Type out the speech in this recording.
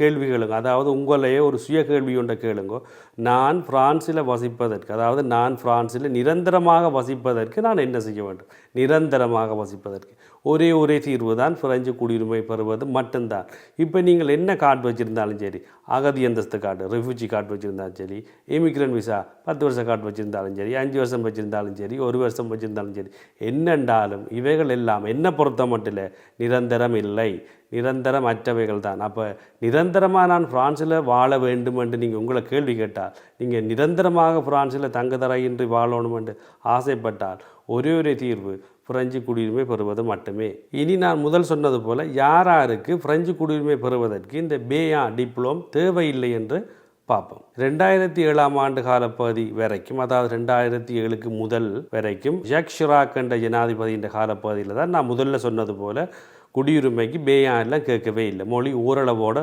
கேள்வி கேளுங்க. அதாவது உங்களையே ஒரு சுய கேள்வி ஒன்றை கேளுங்க. நான் பிரான்சில் வசிப்பதற்கு, அதாவது நான் பிரான்சில் நிரந்தரமாக வசிப்பதற்கு நான் என்ன செய்ய வேண்டும்? நிரந்தரமாக வசிப்பதற்கு ஒரே தீர்வு தான் பிரெஞ்சு குடியுரிமை பெறுவது மட்டும்தான். இப்போ நீங்கள் என்ன கார்டு வச்சுருந்தாலும் சரி, அகதி அந்தஸ்து கார்டு, ரெஃப்யூஜி கார்டு வச்சுருந்தாலும் சரி, இமிக்ரெண்ட் விசா 10 வருஷ கார்டு வச்சுருந்தாலும் சரி, 5 வருஷம் வச்சுருந்தாலும் சரி, 1 வருஷம் வச்சுருந்தாலும் சரி, என்னென்றாலும் இவைகள் எல்லாம் என்ன பொறுத்த மட்டும் நிரந்தரம் இல்லை, நிரந்தரம் அற்றவைகள் தான். அப்போ நிரந்தரமாக நான் பிரான்சில் வாழ வேண்டும் என்று நீங்கள் உங்களை கேள்வி கேட்டால், நீங்கள் நிரந்தரமாக பிரான்சில் தங்குதடையின்றி வாழணும் என்று ஆசைப்பட்டால் ஒரே தீர்வு பிரெஞ்சு குடியுரிமை பெறுவது மட்டுமே. இனி நான் முதல் சொன்னது போல் யாருக்கு பிரெஞ்சு குடியுரிமை பெறுவதற்கு இந்த பேயா டிப்ளோம் தேவையில்லை என்று பார்ப்போம். 2007 ஆண்டு காலப்பகுதி வரைக்கும், அதாவது 2007க்கு முதல் வரைக்கும் ஜாக் ஷிராக் என்ற ஜனாதிபதியின் காலப்பகுதியில் தான் நான் முதல்ல சொன்னது போல் குடியுரிமைக்கு பேயா எல்லாம் கேட்கவே இல்லை. மொழி ஓரளவோடு